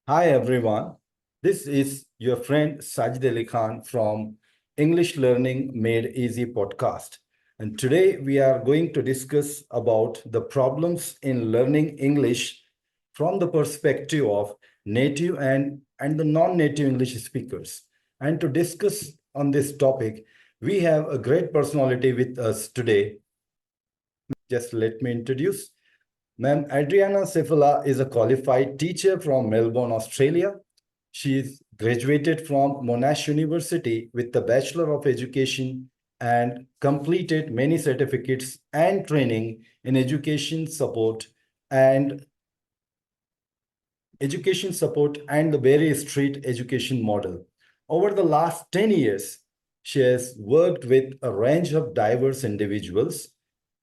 Hi everyone, this is your friend Sajed Khan from English Learning Made Easy podcast. And today we are going to discuss about the problems in learning English from the perspective of native and the non-native English speakers. And to discuss on this topic, we have a great personality with us today. Just let me introduce. Ma'am Adriana Cefala is a qualified teacher from Melbourne, Australia. She is graduated from Monash University with the Bachelor of Education and completed many certificates and training in and education support and the Berry Street education model. Over the last 10 years, she has worked with a range of diverse individuals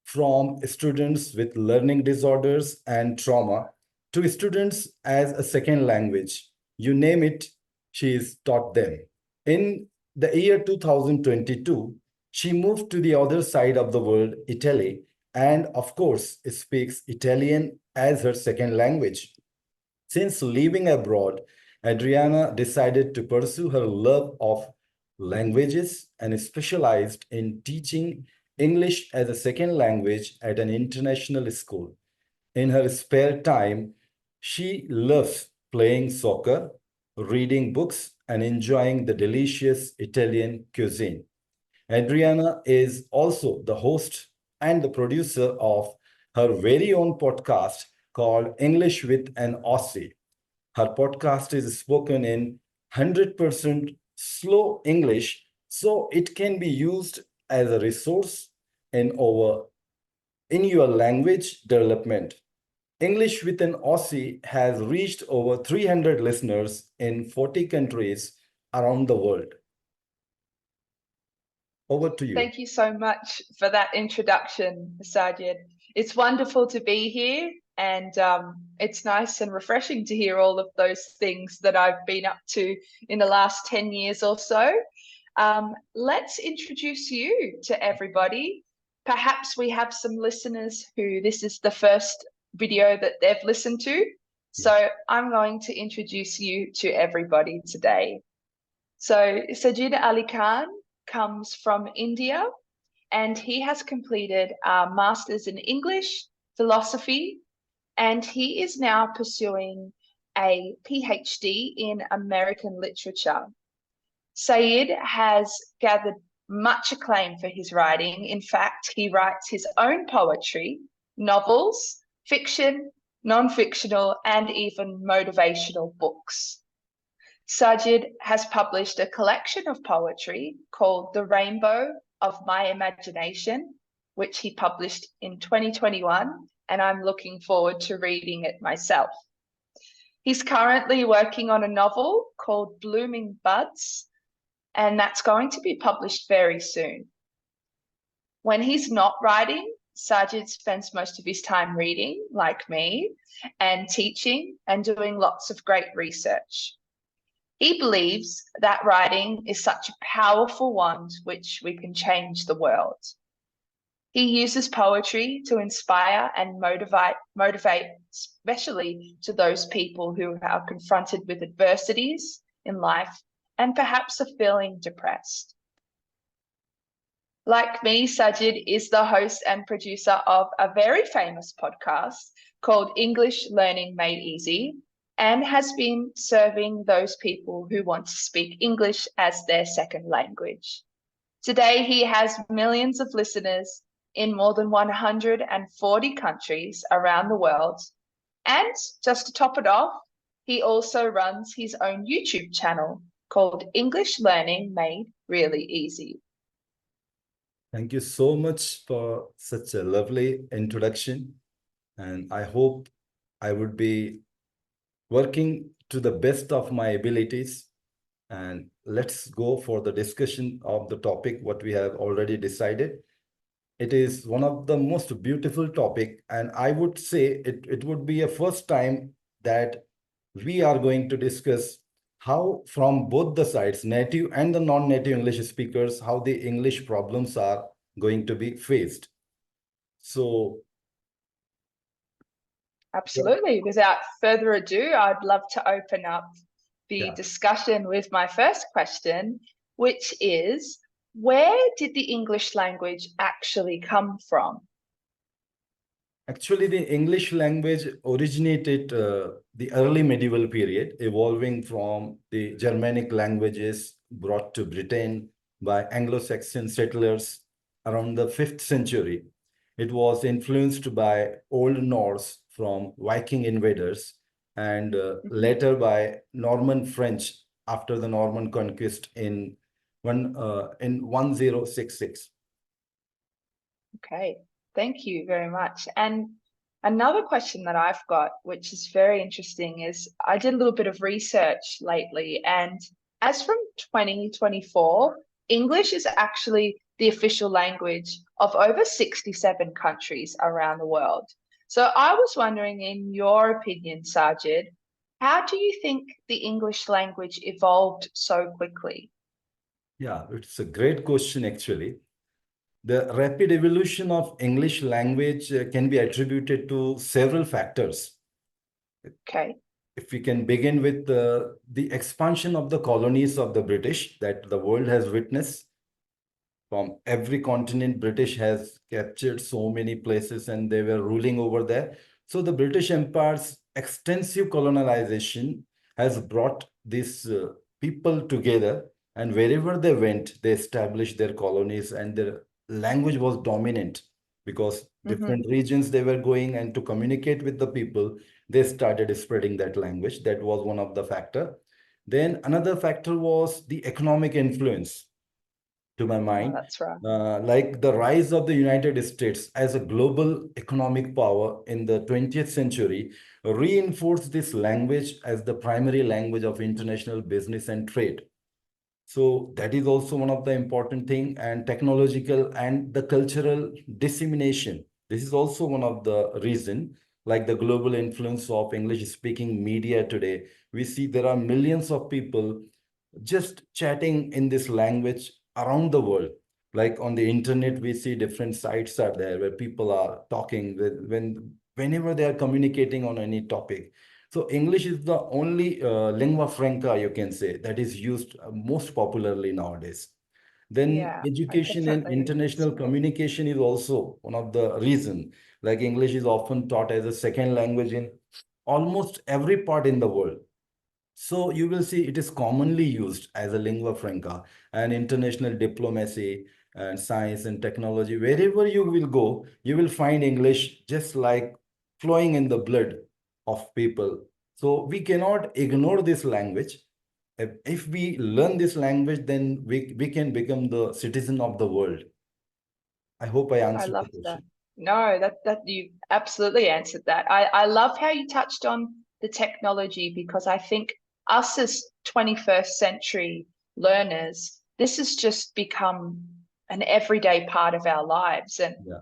from students with learning disorders and trauma to students as a second language. You name it, she is taught them. In the year 2022, she moved to the other side of the world, Italy, and of course speaks Italian as her second language. Since living abroad, Adriana decided to pursue her love of languages and specialized in teaching English as a second language at an international school. In her spare time, she loves playing soccer, reading books, and enjoying the delicious Italian cuisine. Adriana is also the host and the producer of her very own podcast called English with an Aussie. Her podcast is spoken in 100% slow English, so it can be used as a resource in your language development. English with an Aussie has reached over 300 listeners in 40 countries around the world. Over to you. Thank you so much for that introduction, Sajed. It's wonderful to be here, and it's nice and refreshing to hear all of those things that I've been up to in the last 10 years or so. Let's introduce you to everybody. Perhaps we have some listeners who this is the first video that they've listened to. So I'm going to introduce you to everybody today. So Sajed Ali Khan comes from India, and he has completed a master's in English, philosophy, and he is now pursuing a PhD in American literature. Syed has gathered much acclaim for his writing. In fact, he writes his own poetry, novels, fiction, non-fictional, and even motivational books. Sajed has published a collection of poetry called The Rainbow of My Imagination, which he published in 2021, and I'm looking forward to reading it myself. He's currently working on a novel called Blooming Buds, and that's going to be published very soon. When he's not writing, Sajed spends most of his time reading, like me, and teaching and doing lots of great research. He believes that writing is such a powerful wand which we can change the world. He uses poetry to inspire and motivate, especially to those people who are confronted with adversities in life and perhaps are feeling depressed. Like me, Sajed is the host and producer of a very famous podcast called English Learning Made Easy, and has been serving those people who want to speak English as their second language. Today, he has millions of listeners in more than 140 countries around the world. And just to top it off, he also runs his own YouTube channel called English Learning Made Really Easy. Thank you so much for such a lovely introduction. And I hope I would be working to the best of my abilities. And let's go for the discussion of the topic, what we have already decided. It is one of the most beautiful topic, and I would say it would be a first time that we are going to discuss how from both the sides, native and the non-native English speakers, how the English problems are going to be faced. So absolutely. Without further ado, I'd love to open up the Yeah. discussion with my first question, which is, where did the English language actually come from? Actually, the English language originated the early medieval period, evolving from the Germanic languages brought to Britain by Anglo-Saxon settlers around the 5th century. It was influenced by Old Norse from Viking invaders and later by Norman French after the Norman conquest in 1066. Okay, thank you very much. And another question that I've got, which is very interesting, is I did a little bit of research lately, and as from 2024, English is actually the official language of over 67 countries around the world. So I was wondering, in your opinion, Sajid, how do you think the English language evolved so quickly? Yeah, it's a great question actually. The rapid evolution of English language can be attributed to several factors. Okay. If we can begin with the expansion of the colonies of the British that the world has witnessed, from every continent, British has captured so many places and they were ruling over there. So the British Empire's extensive colonization has brought these people together, and wherever they went, they established their colonies, and their language was dominant because Mm-hmm. different regions they were going, and to communicate with the people, they started spreading that language. That was one of the factor. Then another factor was the economic influence, to my Oh, mind, that's right. like the rise of the United States as a global economic power in the 20th century reinforced this language as the primary language of international business and trade. So that is also one of the important thing, and technological and the cultural dissemination. This is also one of the reason, like the global influence of English speaking media today. We see there are millions of people just chatting in this language around the world. Like on the internet, we see different sites are there where people are talking with whenever they are communicating on any topic. So English is the only lingua franca, you can say, that is used most popularly nowadays. Then Yeah, I education and definitely international see. communication is also one of the reason. Like English is often taught as a second language in almost every part in the world. So you will see it is commonly used as a lingua franca, and international diplomacy and science and technology. Wherever you will go, you will find English just like flowing in the blood of people. So we cannot ignore this language. If we learn this language, then we can become the citizen of the world. I hope I I answered the love that. question. No, that you absolutely answered that. I love how you touched on the technology, because I think us as 21st century learners, this has just become an everyday part of our lives. And Yeah.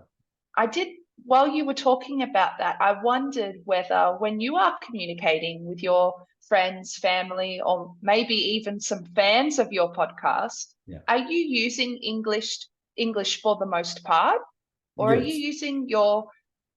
I did, while you were talking about that, I wondered whether when you are communicating with your friends, family, or maybe even some fans of your podcast, Yeah. are you using English for the most part? Or are you Yes. using your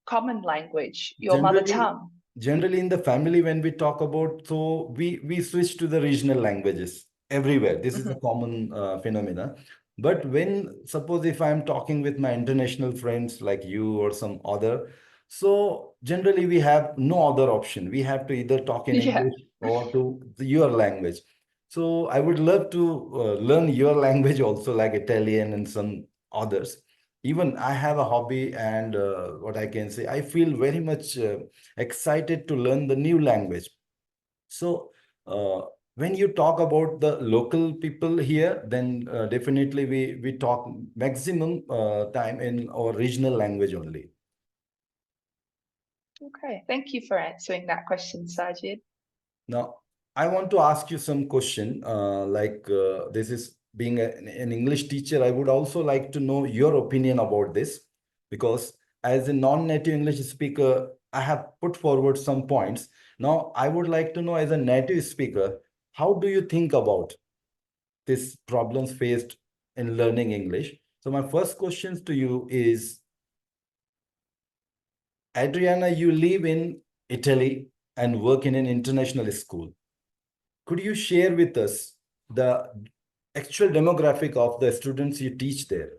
common language, your mother Generally, tongue? generally in the family, when we talk about, so we switch to the regional languages everywhere. This is a Hmm. common phenomena. But when suppose if I'm talking with my international friends like you or some other, so generally we have no other option. We have to either talk in Yeah, English or to your language. So I would love to learn your language also, like Italian and some others. Even I have a hobby, and what I can say, I feel very much excited to learn the new language. So uh, when you talk about the local people here, then definitely we talk maximum time in our regional language only. okay. Thank you for answering that question, Sajid. Now, I want to ask you some question. This is being an English teacher, I would also like to know your opinion about this, because as a non-native English speaker, I have put forward some points. Now, I would like to know, as a native speaker, how do you think about these problems faced in learning English? So my first questions to you is, Adriana, you live in Italy, and work in an international school. Could you share with us the actual demographic of the students you teach there?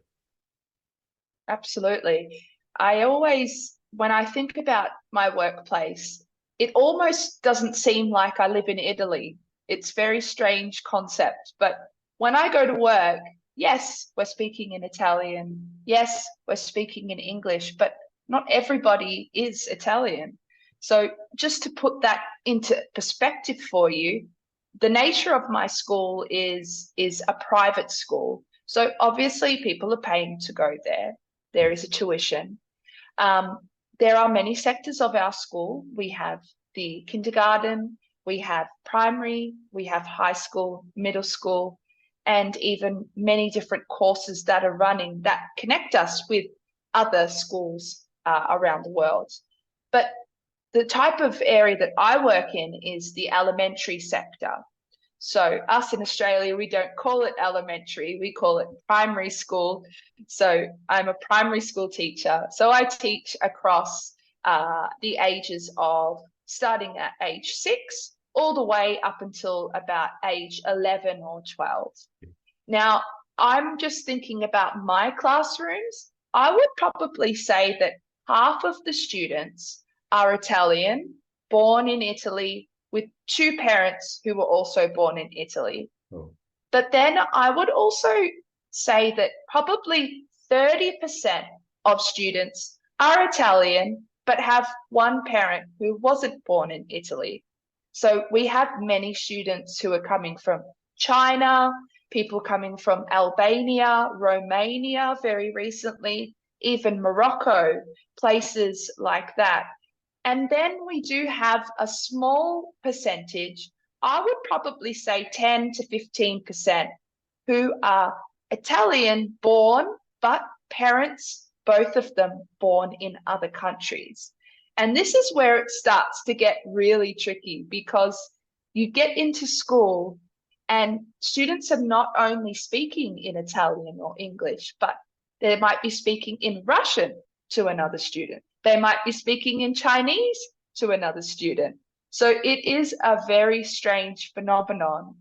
Absolutely. I always, when I think about my workplace, it almost doesn't seem like I live in Italy. It's very strange concept, but when I go to work, yes, we're speaking in Italian. Yes, we're speaking in English, but not everybody is Italian. So just to put that into perspective for you, the nature of my school is a private school. So obviously people are paying to go there. There is a tuition. Um, there are many sectors of our school. We have the kindergarten, we have primary, we have high school, middle school, and even many different courses that are running that connect us with other schools around the world. But the type of area that I work in is the elementary sector. So us in Australia, we don't call it elementary, we call it primary school. So I'm a primary school teacher. So I teach across the ages of starting at age 6 all the way up until about age 11 or 12. Now, I'm just thinking about my classrooms. I would probably say that half of the students are Italian, born in Italy, with 2 parents who were also born in Italy. Oh. But then I would also say that probably 30% of students are Italian, but have one parent who wasn't born in Italy. So we have many students who are coming from China, people coming from Albania, Romania very recently, even Morocco, places like that. And then we do have a small percentage, I would probably say 10 to 15%, who are Italian born, but parents, both of them born in other countries. And this is where it starts to get really tricky because you get into school and students are not only speaking in Italian or English, but they might be speaking in Russian to another student. They might be speaking in Chinese to another student. So it is a very strange phenomenon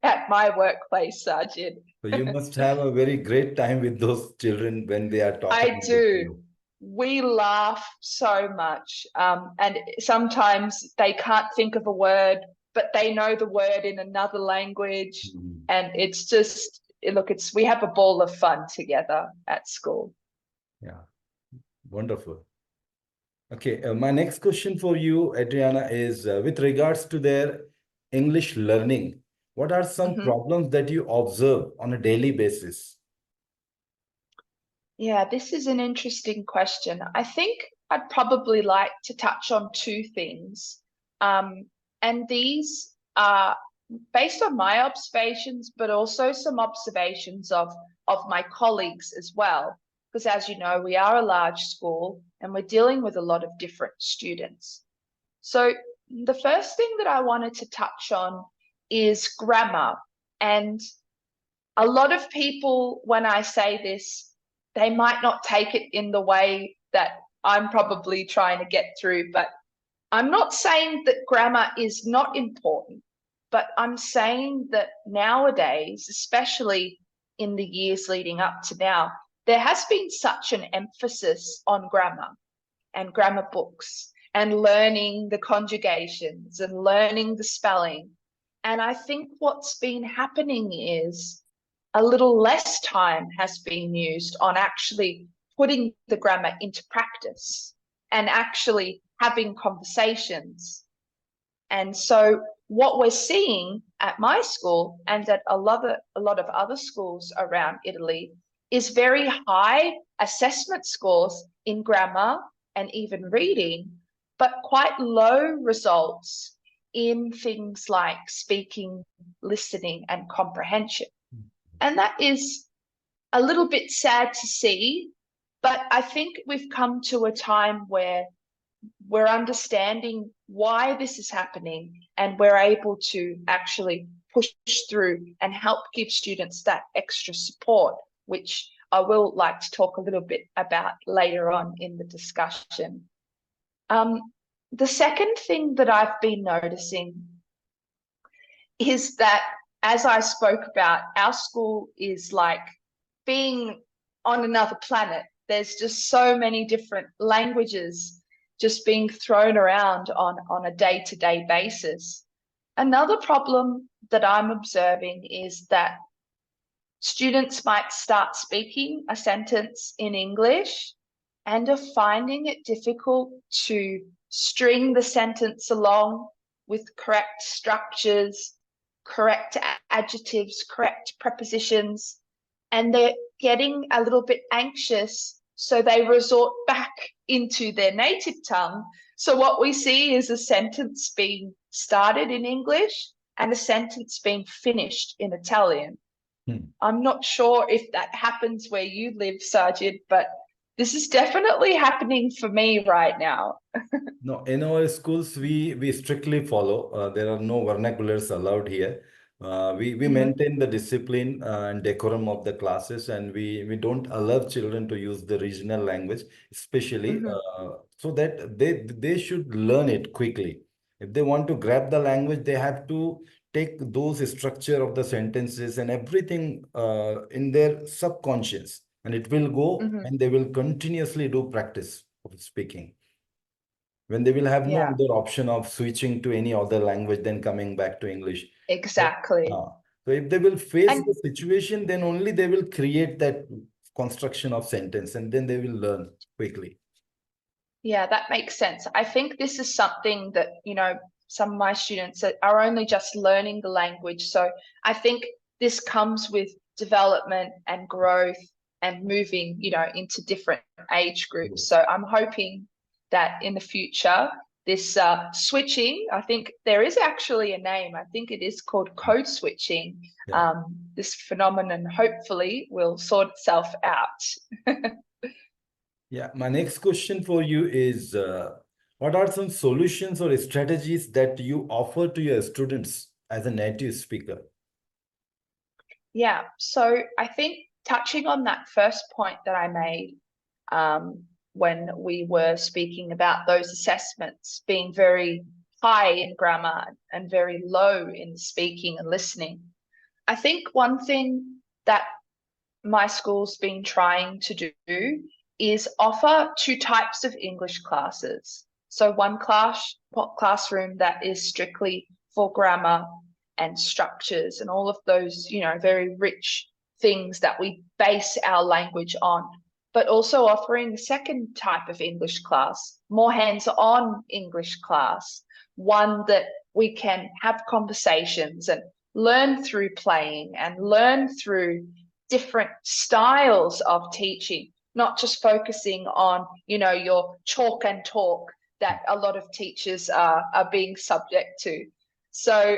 at my workplace, Sajid. So you must have a very great time with those children when they are I talking with do. you. We laugh so much. And sometimes they can't think of a word, but they know the word in another language. Mhm. And it's just, look, we have a ball of fun together at school. Yeah, wonderful. Okay, my next question for you, Adriana, is with regards to their English learning, what are some Mhm. problems that you observe on a daily basis? Yeah, this is an interesting question. I think I'd probably like to touch on 2 things. And these are based on my observations, but also some observations of my colleagues as well. Because as you know, we are a large school and we're dealing with a lot of different students. So the first thing that I wanted to touch on is grammar. And a lot of people, when I say this, they might not take it in the way that I'm probably trying to get through, but I'm not saying that grammar is not important, but I'm saying that nowadays, especially in the years leading up to now, there has been such an emphasis on grammar and grammar books and learning the conjugations and learning the spelling. And I think what's been happening is a little less time has been used on actually putting the grammar into practice and actually having conversations. And so what we're seeing at my school and at a lot of other schools around Italy is very high assessment scores in grammar and even reading, but quite low results in things like speaking, listening, and comprehension. And that is a little bit sad to see, but I think we've come to a time where we're understanding why this is happening and we're able to actually push through and help give students that extra support, which I will like to talk a little bit about later on in the discussion. The second thing that I've been noticing is that, as I spoke about, our school is like being on another planet. There's just so many different languages just being thrown around on a day-to-day basis. Another problem that I'm observing is that students might start speaking a sentence in English and are finding it difficult to string the sentence along with correct structures, correct adjectives, correct prepositions, and they're getting a little bit anxious, so they resort back into their native tongue. So what we see is a sentence being started in English and a sentence being finished in Italian. I'm not sure if that happens where you live, Sajid, but this is definitely happening for me right now. No, in our schools, we strictly follow. There are no vernaculars allowed here. We Mm-hmm, maintain the discipline and decorum of the classes, and we don't allow children to use the regional language, especially mm-hmm, so that they should learn it quickly. If they want to grab the language, they have to take those structure of the sentences and everything in their subconscious, and it will go, mm-hmm. and they will continuously do practice of speaking when they will have no Yeah, other option of switching to any other language than coming back to English. So, exactly. so if they will face And the situation, then only they will create that construction of sentence and then they will learn quickly. yeah, that makes sense. I think this is something that, some of my students are only just learning the language. So I think this comes with development and growth and moving, into different age groups. Yes. So I'm hoping that in the future, this switching, I think there is actually a name. I think it is called code switching. Yeah. This phenomenon hopefully will sort itself out. Yeah. My next question for you is what are some solutions or strategies that you offer to your students as a native speaker? Yeah, so I think touching on that first point that I made when we were speaking about those assessments being very high in grammar and very low in speaking and listening, I think one thing that my school's been trying to do is offer two types of English classes. So one classroom that is strictly for grammar and structures and all of those, very rich things that we base our language on, but also offering a second type of English class, more hands-on English class, one that we can have conversations and learn through playing and learn through different styles of teaching, not just focusing on, your chalk and talk that a lot of teachers are being subject to. So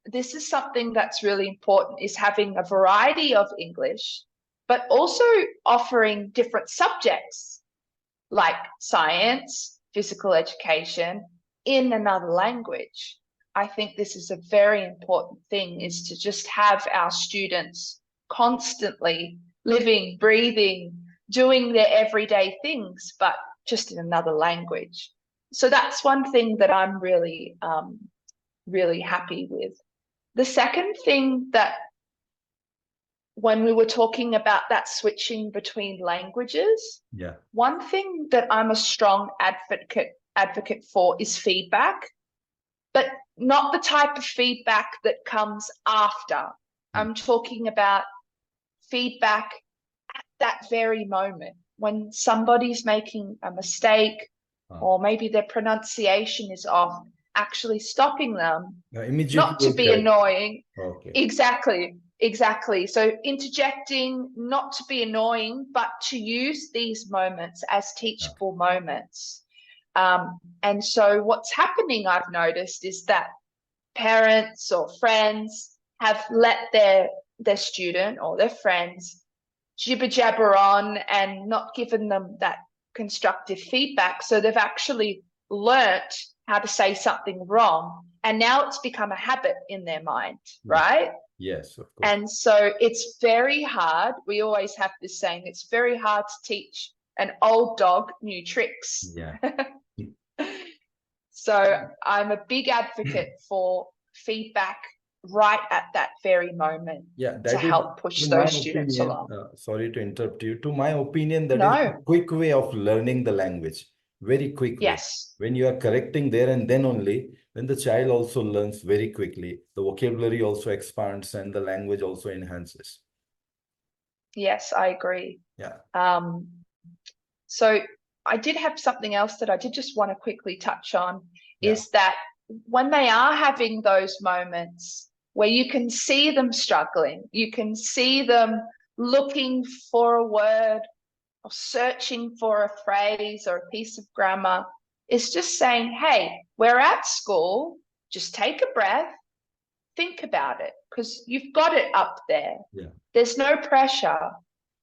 this is something that's really important, is having a variety of English, but also offering different subjects like science, physical education in another language. I think this is a very important thing, is to just have our students constantly living, breathing, doing their everyday things, but just in another language. So that's one thing that I'm really, really happy with. The second thing that, when we were talking about that switching between languages, Yeah. one thing that I'm a strong advocate for is feedback, but not the type of feedback that comes after. I'm talking about feedback at that very moment when somebody's making a mistake or maybe their pronunciation is off, actually stopping them, Immediately not to will be correct. annoying. Okay. Exactly. So interjecting, not to be annoying, but to use these moments as Yeah. teachable moments. And so what's happening, I've noticed, is that parents or friends have let their student or their friends jibber jabber on and not given them that constructive feedback. So they've actually learnt how to say something wrong. And now it's become a habit in their mind, Yeah. right? Yes, of course. And so it's very hard. We always have this saying, it's very hard to teach an old dog new tricks. Yeah. So I'm a big advocate for feedback right at that very moment Yeah, to that is, help push to my those students opinion, along. sorry to interrupt you. To my opinion, that is a No, quick way of learning the language. Very quick way. yes, When you are correcting there and then only, then the child also learns very quickly. The vocabulary also expands and the language also enhances. yes, I agree. Yeah, Um, so I did have something else that I did just want to quickly touch on yeah, is that when they are having those moments where you can see them struggling, you can see them looking for a word or searching for a phrase or a piece of grammar, it's just saying, hey, we're at school, just take a breath, think about it, because you've got it up there. yeah, There's no pressure.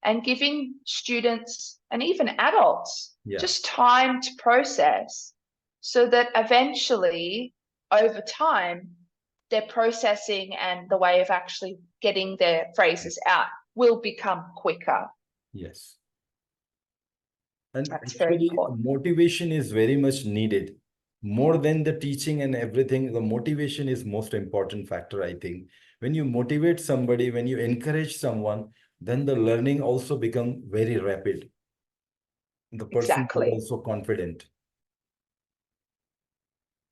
And giving students and even adults yeah. just time to process so that eventually, over time, their processing and the way of actually getting their phrases out will become quicker. Yes. And That's very actually, important. motivation is very much needed. More than the teaching and everything, the motivation is most important factor, I think. When you motivate somebody, when you encourage someone, then the learning also become very rapid. The person is Exactly. also confident.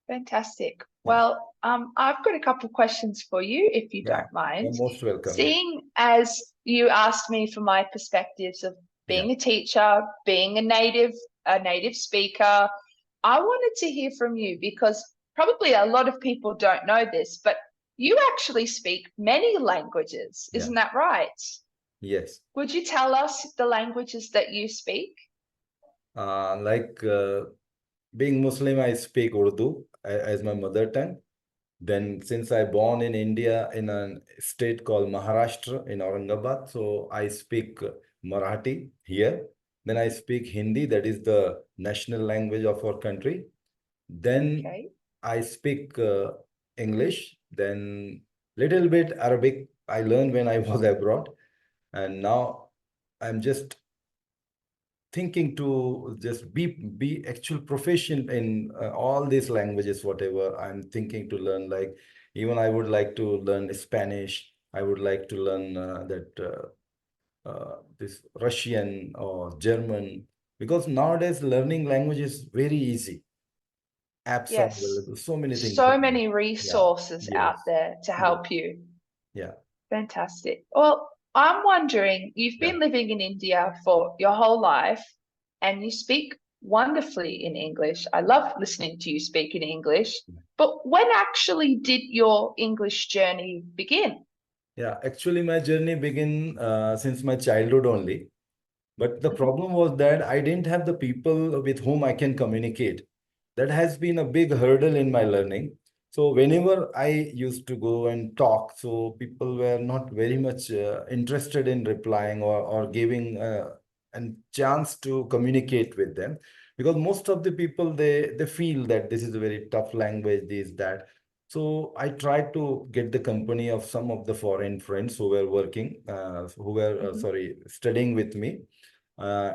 Fantastic. Yeah, Well, I've got a couple of questions for you, if you yeah. don't mind. You're most welcome. Yeah, Seeing as you asked me for my perspectives of yeah. being a teacher, being a native speaker, I wanted to hear from you because probably a lot of people don't know this, but you actually speak many languages, Yeah. isn't that right? Yes. Would you tell us the languages that you speak? Like being Muslim, I speak Urdu as my mother tongue. Then, since I born in India in a state called Maharashtra in Aurangabad, so I speak Marathi here. Then I speak Hindi, that is the national language of our country. Then Okay. I speak English. Then little bit Arabic I learned when I was abroad, and now I'm just thinking to just be actual proficient in all these languages, whatever I'm thinking to learn. Like even I would like to learn Spanish. I would like to learn that this Russian or German, because nowadays learning language is very easy. Apps are Yes. available, so many things. So many Yeah. resources out Yes. there to Yes. help you. Yeah. Fantastic. Well, I'm wondering, you've Yeah. been living in India for your whole life and you speak wonderfully in English. I love listening to you speak in English. But when actually did your English journey begin? Yeah. Actually, my journey began since my childhood only. But the Mhm. problem was that I didn't have the people with whom I can communicate. That has been a big hurdle in my learning. So whenever I used to go and talk, so people were not very much interested in replying or giving a chance to communicate with them, because most of the people they feel that this is a very tough language, this that. So I tried to get the company of some of the foreign friends who were working, who were Mhm. sorry, studying with me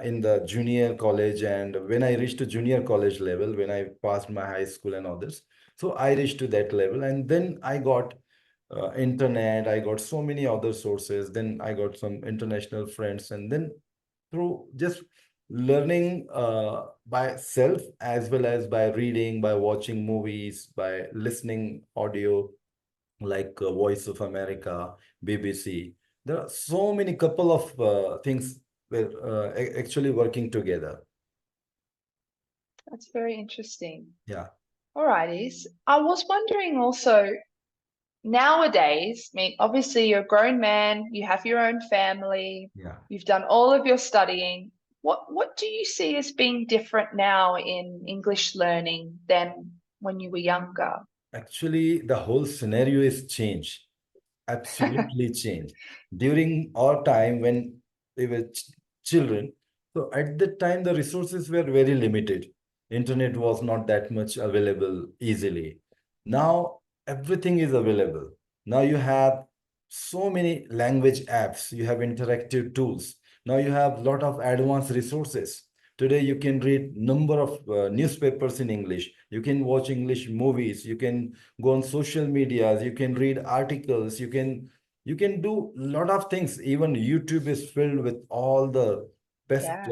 in the junior college. And when I reached to junior college level, when I passed my high school and others, so I reached to that level. And then I got internet, I got so many other sources. Then I got some international friends. And then through just learning by self, as well as by reading, by watching movies, by listening audio, like Voice of America, BBC. There are so many couple of things were actually working together. That's very interesting. Yeah, Alrighties. I was wondering also, nowadays, I mean, obviously you're a grown man, you have your own family, yeah. you've done all of your studying. What do you see as being different now in English learning than when you were younger? Actually, the whole scenario is changed. Absolutely changed. During our time when we were children, so at that time the resources were very limited. Internet was not that much available easily. Now everything is available. Now you have so many language apps, you have interactive tools. Now you have a lot of advanced resources. Today you can read number of newspapers in English. You can watch English movies. You can go on social medias. You can read articles. You can do a lot of things. Even YouTube is filled with all the best Yeah.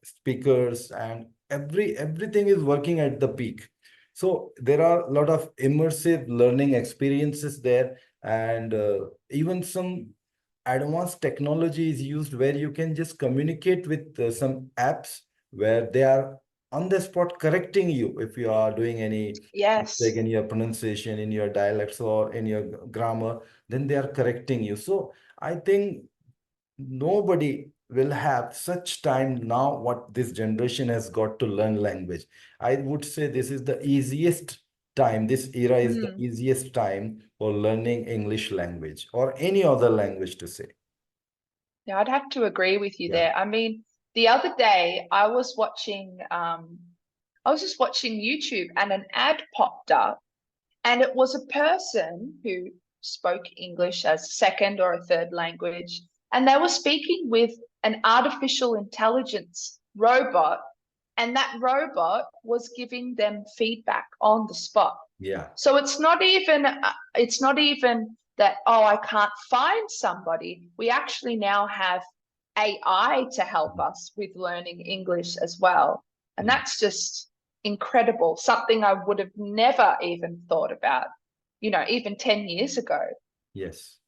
speakers, and everything is working at the peak. So there are a lot of immersive learning experiences there, and even some advanced technology is used where you can just communicate with some apps where they are on the spot correcting you if you are doing any mistake Yes. in your pronunciation, in your dialects, or in your grammar. Then they are correcting you. So I think nobody will have such time now what this generation has got to learn language. I would say this is the easiest time. This era is the Mm. easiest time for learning English language or any other language to say. Yeah, I'd have to agree with you Yeah. there. I mean, the other day I was just watching YouTube and an ad popped up, and it was a person who spoke English as a second or a third language, and they were speaking with an artificial intelligence robot, and that robot was giving them feedback on the spot. Yeah. So it's not even that, oh, I can't find somebody. We actually now have AI to help us with learning English as well. And Yeah. that's just incredible, something I would have never even thought about, even 10 years ago. Yes.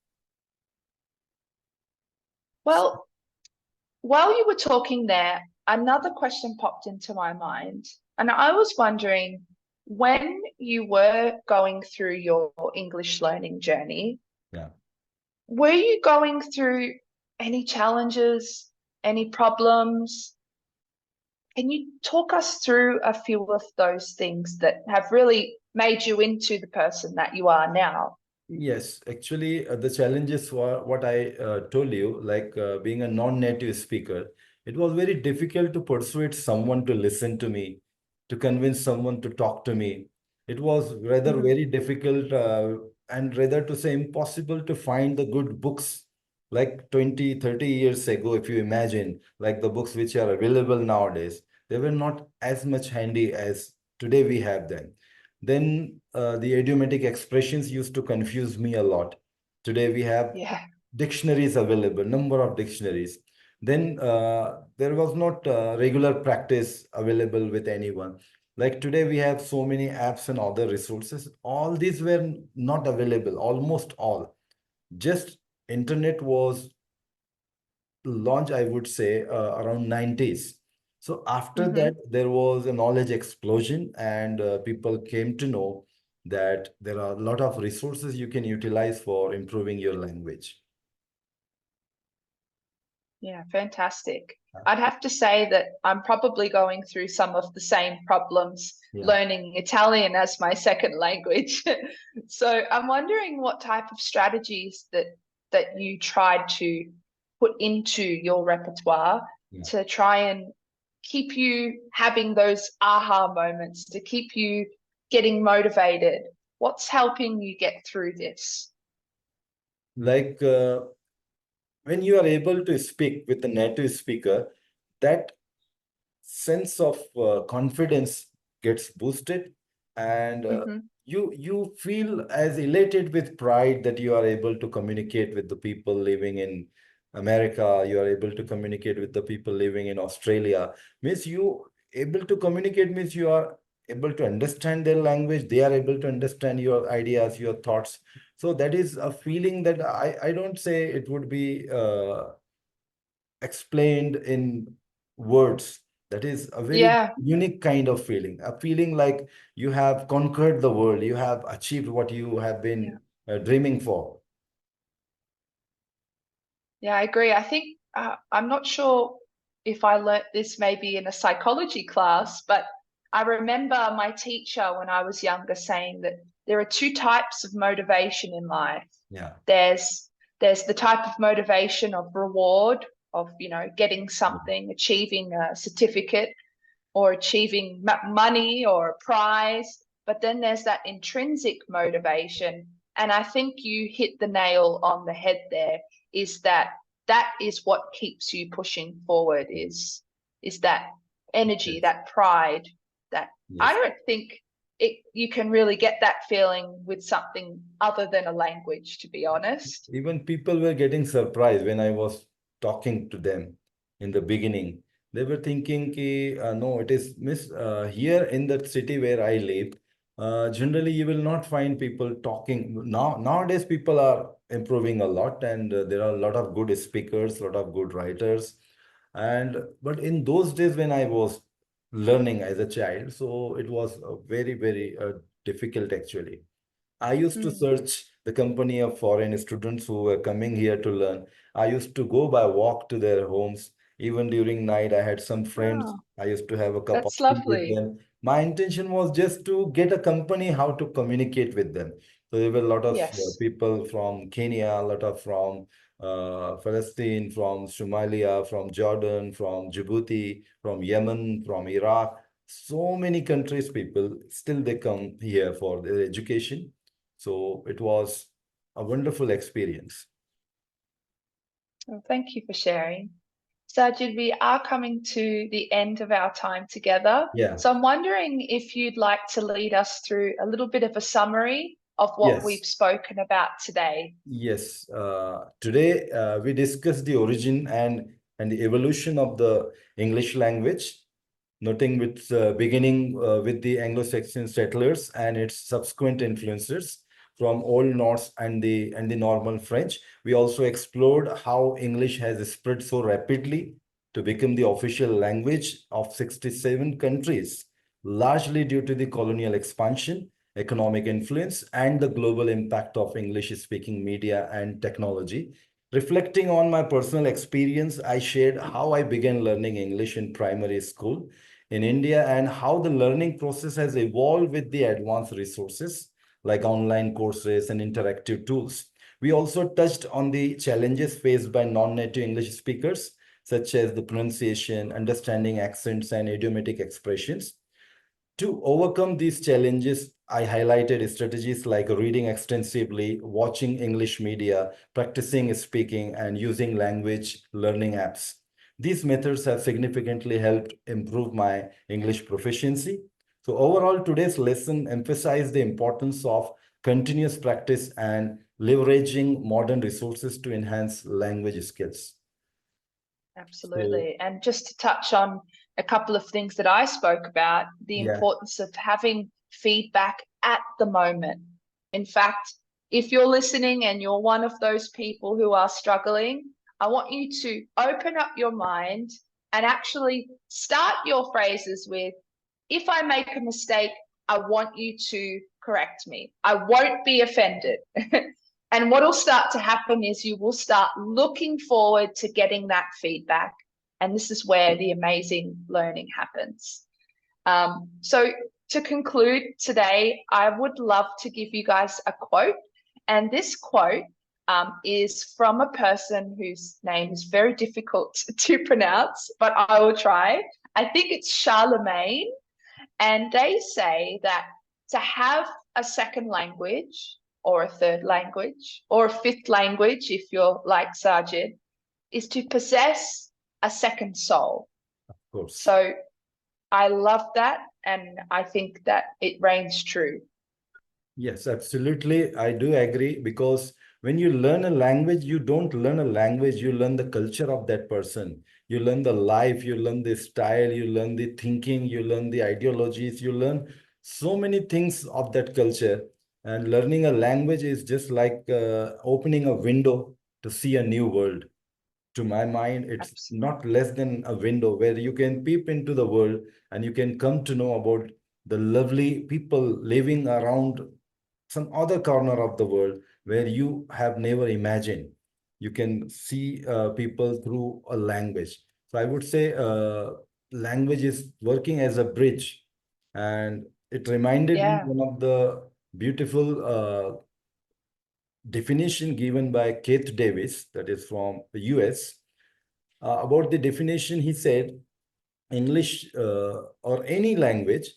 Well, while you were talking there, another question popped into my mind. And I was wondering, when you were going through your English learning journey, Yeah. were you going through any challenges, any problems? Can you talk us through a few of those things that have really made you into the person that you are now? Yes, actually, the challenges were what I told you, like being a non-native speaker. It was very difficult to persuade someone to listen to me, to convince someone to talk to me. It was rather Mm, very difficult and rather to say impossible to find the good books like 20, 30 years ago, if you imagine, like the books which are available nowadays. They were not as much handy as today we have them. Then the idiomatic expressions used to confuse me a lot. Today we have yeah, dictionaries available, number of dictionaries. Then there was not regular practice available with anyone. Like today we have so many apps and other resources. All these were not available, almost all. Just internet was launch, I would say, around 90s. So after hmm that, there was a knowledge explosion, and people came to know that there are a lot of resources you can utilize for improving your language. yeah, fantastic. I'd have to say that I'm probably going through some of the same problems Yeah. learning Italian as my second language. So I'm wondering what type of strategies that you tried to put into your repertoire Yeah. to try and keep you having those aha moments, to keep you getting motivated. What's helping you get through this? Like when you are able to speak with a native speaker, that sense of confidence gets boosted, and Hmm you feel as elated with pride that you are able to communicate with the people living in America. You are able to communicate with the people living in Australia. Means you able to communicate means you are able to understand their language. They are able to understand your ideas, your thoughts. So that is a feeling that I don't say it would be explained in words. That is a very Yeah. unique kind of feeling, a feeling like you have conquered the world, you have achieved what you have Yeah. been dreaming for. Yeah, I agree. I think I'm not sure if I learnt this maybe in a psychology class, but I remember my teacher when I was younger saying that there are two types of motivation in life. Yeah. There's there's the type of motivation of reward, of getting Yeah. something, achieving a certificate, or achieving money or a prize. But then there's that intrinsic motivation. And I think you hit the nail on the head there, is that that is what keeps you pushing forward, is that energy, Yes. that pride, that I Yes. don't think you can really get that feeling with something other than a language, to be honest. Even people were getting surprised when I was talking to them in the beginning. They were thinking, ki, no, it is miss here in the city where I live. Generally, you will not find people talking. Nowadays, people are improving a lot, and there are a lot of good speakers, a lot of good writers. And but in those days when I was learning as a child, so it was very difficult actually. I used to Mm. search the company of foreign students who were coming here to learn. I used to go by walk to their homes. Even during night, I had some friends. Oh, I used to have a cup of that's tea with lovely. them. My intention was just to get a company how to communicate with them. So there were a lot of Yes. people from Kenya, a lot of from Palestine, from Somalia, from Jordan, from Djibouti, from Yemen, from Iraq. So many countries people still they come here for their education, so it was a wonderful experience. Well, thank you for sharing. Sajid, we are coming to the end of our time together. Yeah. So I'm wondering if you'd like to lead us through a little bit of a summary of what we've Yes. spoken about today. Yes. Today we discussed the origin and the evolution of the English language, noting with beginning with the Anglo-Saxon settlers and its subsequent influences from Old Norse and the normal French. We also explored how English has spread so rapidly to become the official language of 67 countries, largely due to the colonial expansion, economic influence, and the global impact of English-speaking media and technology. Reflecting on my personal experience, I shared how I began learning English in primary school in India and how the learning process has evolved with the advanced resources like online courses and interactive tools. We also touched on the challenges faced by non-native English speakers, such as the pronunciation, understanding accents, and idiomatic expressions. To overcome these challenges, I highlighted strategies like reading extensively, watching English media, practicing speaking, and using language learning apps. These methods have significantly helped improve my English proficiency. So overall, today's lesson emphasized the importance of continuous practice and leveraging modern resources to enhance language skills. So Absolutely. And just to touch on a couple of things that I spoke about, the yeah, importance of having feedback at the moment. In fact, if you're listening and you're one of those people who are struggling, I want you to open up your mind and actually start your phrases with, if I make a mistake, I want you to correct me. I won't be offended. And what will start to happen is you will start looking forward to getting that feedback. And this is where the amazing learning happens. So, to conclude today, I would love to give you guys a quote. And this quote is from a person whose name is very difficult to pronounce, but I will try. I think it's Charlemagne. And they say that to have a second language or a third language or a fifth language, if you're like Sajid, is to possess a second soul. of course. So I love that. And I think that it reigns true. Yes, absolutely. I do agree because when you learn a language, you don't learn a language, you learn the culture of that person. You learn the life, you learn the style, you learn the thinking, you learn the ideologies, you learn so many things of that culture. And learning a language is just like opening a window to see a new world. To my mind, it's Absolutely. not less than a window where you can peep into the world and you can come to know about the lovely people living around some other corner of the world where you have never imagined. You can see people through a language. So I would say language is working as a bridge. And it reminded me Yeah. one of the beautiful definition given by Keith Davis, that is from the US. About the definition, he said, English or any language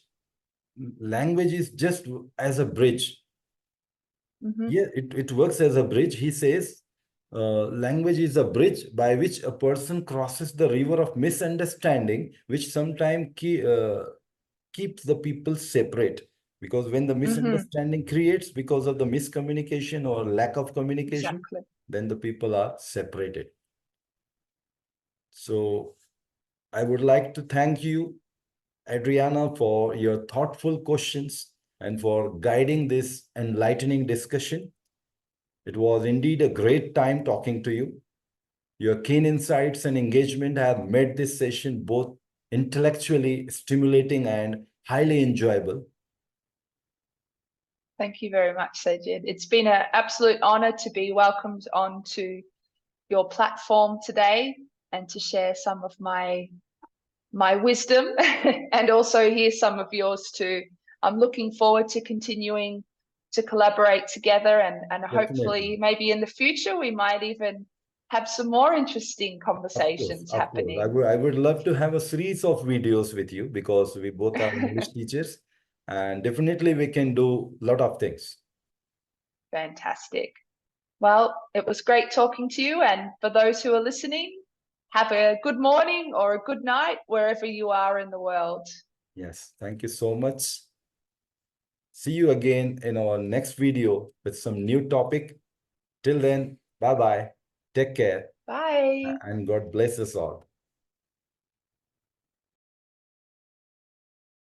is just as a bridge. Mm-hmm. Yeah, it works as a bridge. He says, Language is a bridge by which a person crosses the river of misunderstanding, which sometimes keeps the people separate. Because when the Hmm. misunderstanding creates because of the miscommunication or lack of communication, Exactly. then the people are separated. So I would like to thank you, Adriana, for your thoughtful questions and for guiding this enlightening discussion. It was indeed a great time talking to you. Your keen insights and engagement have made this session both intellectually stimulating and highly enjoyable. Thank you very much, Sajed. It's been an absolute honor to be welcomed onto your platform today and to share some of my wisdom and also hear some of yours too. I'm looking forward to continuing to collaborate together and Definitely. hopefully maybe in the future we might even have some more interesting Of course, conversations of course. happening. I would love to have a series of videos with you because we both are English teachers and definitely we can do a lot of things. Fantastic. Well, it was great talking to you. And for those who are listening, have a good morning or a good night wherever you are in the world. Yes, thank you so much. See you again in our next video with some new topic. Till then, bye bye. Take care Bye. and God bless us all.